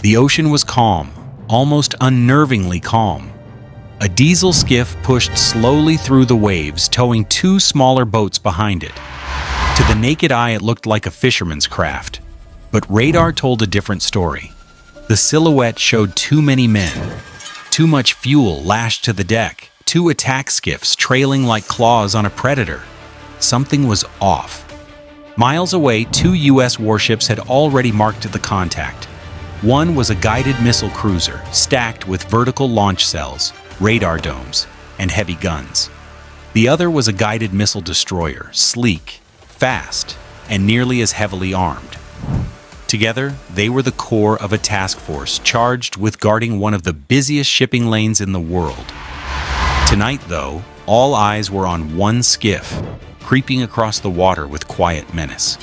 The ocean was calm, almost unnervingly calm. A diesel skiff pushed slowly through the waves, towing two smaller boats behind it. To the naked eye, it looked like a fisherman's craft, but radar told a different story. The silhouette showed too many men, too much fuel lashed to the deck, two attack skiffs trailing like claws on a predator. Something was off. Miles away, two U.S. warships had already marked the contact. One was a guided missile cruiser, stacked with vertical launch cells, radar domes, and heavy guns. The other was a guided missile destroyer, sleek, fast, and nearly as heavily armed. Together, they were the core of a task force charged with guarding one of the busiest shipping lanes in the world. Tonight, though, all eyes were on one skiff, creeping across the water with quiet menace.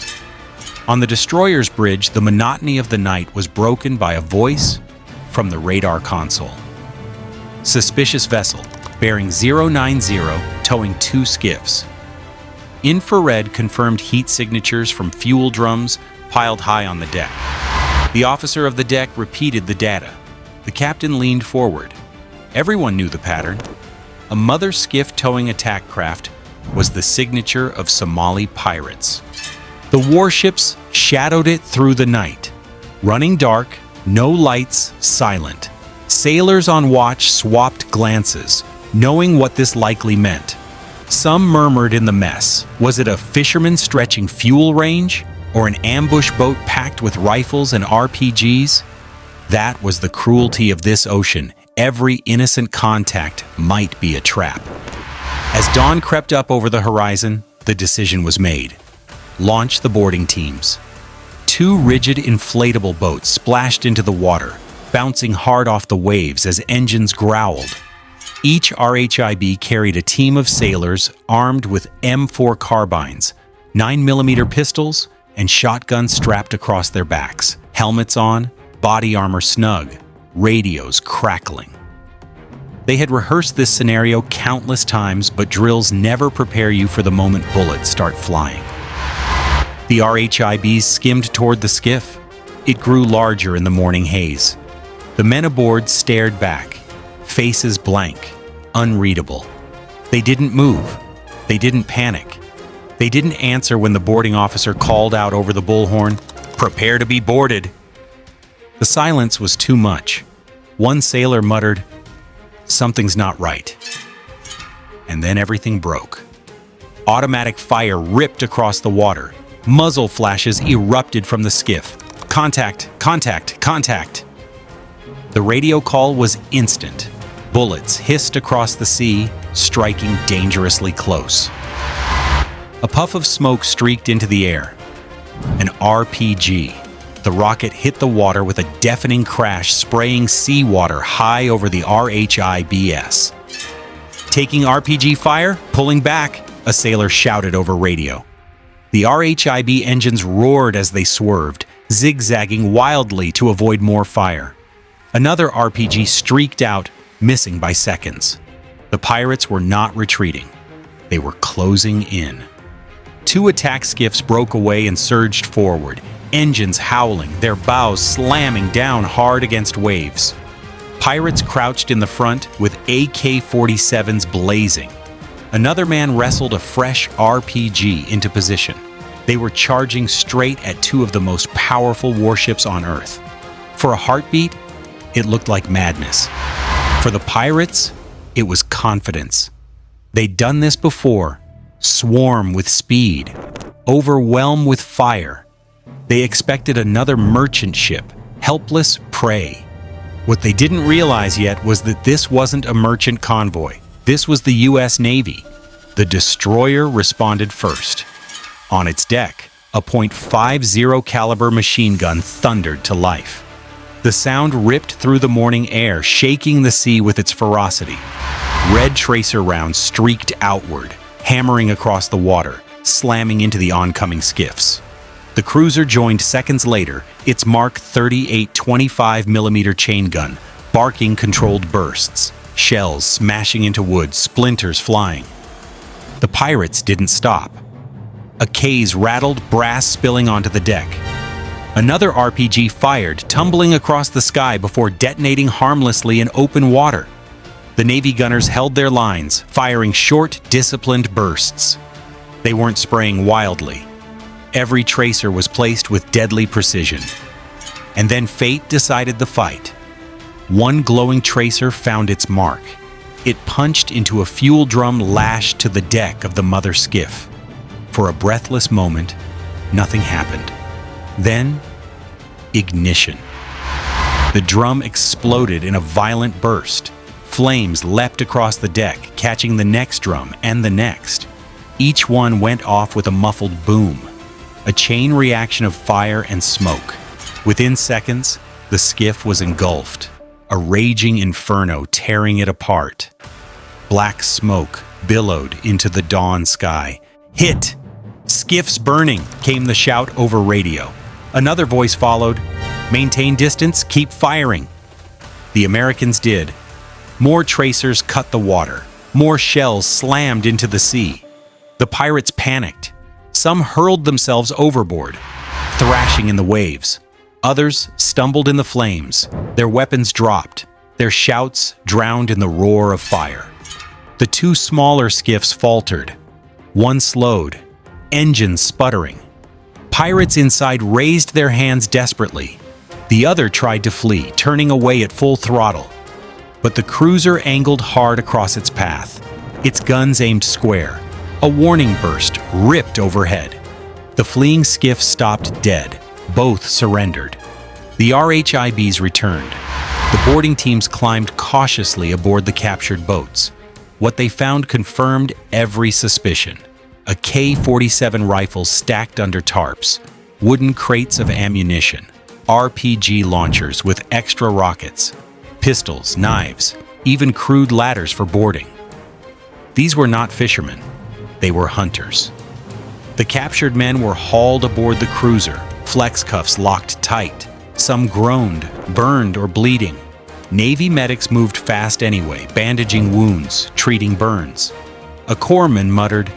On the destroyer's bridge, the monotony of the night was broken by a voice from the radar console. Suspicious vessel, bearing 090, towing two skiffs. Infrared confirmed heat signatures from fuel drums piled high on the deck. The officer of the deck repeated the data. The captain leaned forward. Everyone knew the pattern. A mother skiff towing attack craft was the signature of Somali pirates. The warships shadowed it through the night. Running dark, no lights, silent. Sailors on watch swapped glances, knowing what this likely meant. Some murmured in the mess. Was it a fisherman stretching fuel range? Or an ambush boat packed with rifles and RPGs? That was the cruelty of this ocean. Every innocent contact might be a trap. As dawn crept up over the horizon, the decision was made. Launch the boarding teams. Two rigid inflatable boats splashed into the water, bouncing hard off the waves as engines growled. Each RHIB carried a team of sailors armed with M4 carbines, 9mm pistols, and shotguns strapped across their backs, helmets on, body armor snug, radios crackling. They had rehearsed this scenario countless times, but drills never prepare you for the moment bullets start flying. The RHIBs skimmed toward the skiff. It grew larger in the morning haze. The men aboard stared back, faces blank, unreadable. They didn't move. They didn't panic. They didn't answer when the boarding officer called out over the bullhorn, "Prepare to be boarded." The silence was too much. One sailor muttered, "Something's not right." And then everything broke. Automatic fire ripped across the water. Muzzle flashes erupted from the skiff. "Contact! Contact! Contact!" The radio call was instant. Bullets hissed across the sea, striking dangerously close. A puff of smoke streaked into the air. An RPG. The rocket hit the water with a deafening crash, spraying seawater high over the RHIBS. "Taking RPG fire, pulling back," a sailor shouted over radio. The RHIB engines roared as they swerved, zigzagging wildly to avoid more fire. Another RPG streaked out, missing by seconds. The pirates were not retreating. They were closing in. Two attack skiffs broke away and surged forward, engines howling, their bows slamming down hard against waves. Pirates crouched in the front with AK-47s blazing. Another man wrestled a fresh RPG into position. They were charging straight at two of the most powerful warships on Earth. For a heartbeat, it looked like madness. For the pirates, it was confidence. They'd done this before. Swarm with speed, overwhelm with fire. They expected another merchant ship, helpless prey. What they didn't realize yet was that this wasn't a merchant convoy. This was the U.S. Navy. The destroyer responded first. On its deck, a .50 caliber machine gun thundered to life. The sound ripped through the morning air, shaking the sea with its ferocity. Red tracer rounds streaked outward, hammering across the water, slamming into the oncoming skiffs. The cruiser joined seconds later, its Mark 38 25mm chain gun, barking controlled bursts, shells smashing into wood, splinters flying. The pirates didn't stop. A case rattled, brass spilling onto the deck. Another RPG fired, tumbling across the sky before detonating harmlessly in open water. The Navy gunners held their lines, firing short, disciplined bursts. They weren't spraying wildly. Every tracer was placed with deadly precision. And then fate decided the fight. One glowing tracer found its mark. It punched into a fuel drum lashed to the deck of the mother skiff. For a breathless moment, nothing happened. Then, ignition. The drum exploded in a violent burst. Flames leapt across the deck, catching the next drum and the next. Each one went off with a muffled boom, a chain reaction of fire and smoke. Within seconds, the skiff was engulfed, a raging inferno tearing it apart. Black smoke billowed into the dawn sky. "Hit! Skiff's burning!" came the shout over radio. Another voice followed. "Maintain distance, keep firing." The Americans did. More tracers cut the water. More shells slammed into the sea. The pirates panicked. Some hurled themselves overboard, thrashing in the waves. Others stumbled in the flames. Their weapons dropped. Their shouts drowned in the roar of fire. The two smaller skiffs faltered. One slowed, engines sputtering. Pirates inside raised their hands desperately. The other tried to flee, turning away at full throttle. But the cruiser angled hard across its path. Its guns aimed square. A warning burst ripped overhead. The fleeing skiff stopped dead. Both surrendered. The RHIBs returned. The boarding teams climbed cautiously aboard the captured boats. What they found confirmed every suspicion. A K-47 rifle stacked under tarps, wooden crates of ammunition, RPG launchers with extra rockets, pistols, knives, even crude ladders for boarding. These were not fishermen. They were hunters. The captured men were hauled aboard the cruiser, flex cuffs locked tight. Some groaned, burned, or bleeding. Navy medics moved fast anyway, bandaging wounds, treating burns. A corpsman muttered,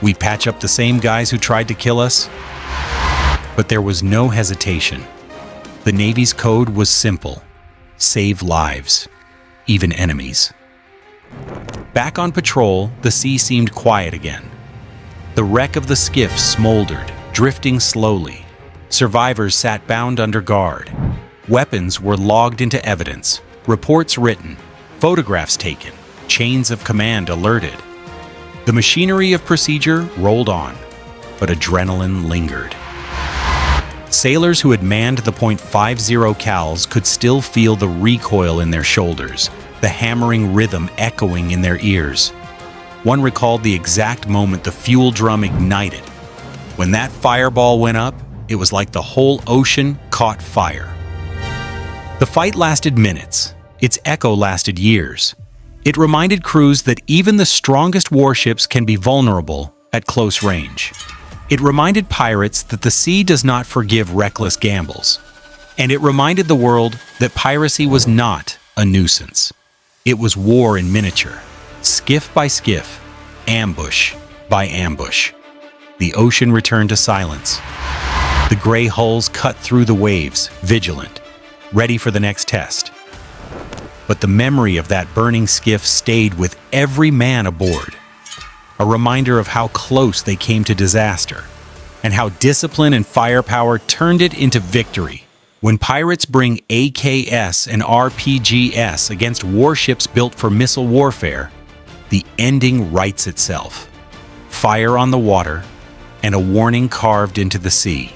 "We patch up the same guys who tried to kill us?" But there was no hesitation. The Navy's code was simple: save lives, even enemies. Back on patrol, the sea seemed quiet again. The wreck of the skiff smoldered, drifting slowly. Survivors sat bound under guard. Weapons were logged into evidence, reports written, photographs taken, chains of command alerted. The machinery of procedure rolled on, but adrenaline lingered. Sailors who had manned the .50 cals could still feel the recoil in their shoulders, the hammering rhythm echoing in their ears. One recalled the exact moment the fuel drum ignited. When that fireball went up, it was like the whole ocean caught fire. The fight lasted minutes. Its echo lasted years. It reminded crews that even the strongest warships can be vulnerable at close range. It reminded pirates that the sea does not forgive reckless gambles. And it reminded the world that piracy was not a nuisance. It was war in miniature, skiff by skiff, ambush by ambush. The ocean returned to silence. The gray hulls cut through the waves, vigilant, ready for the next test. But the memory of that burning skiff stayed with every man aboard, a reminder of how close they came to disaster, and how discipline and firepower turned it into victory. When pirates bring AKS and RPGS against warships built for missile warfare, the ending writes itself. Fire on the water, and a warning carved into the sea.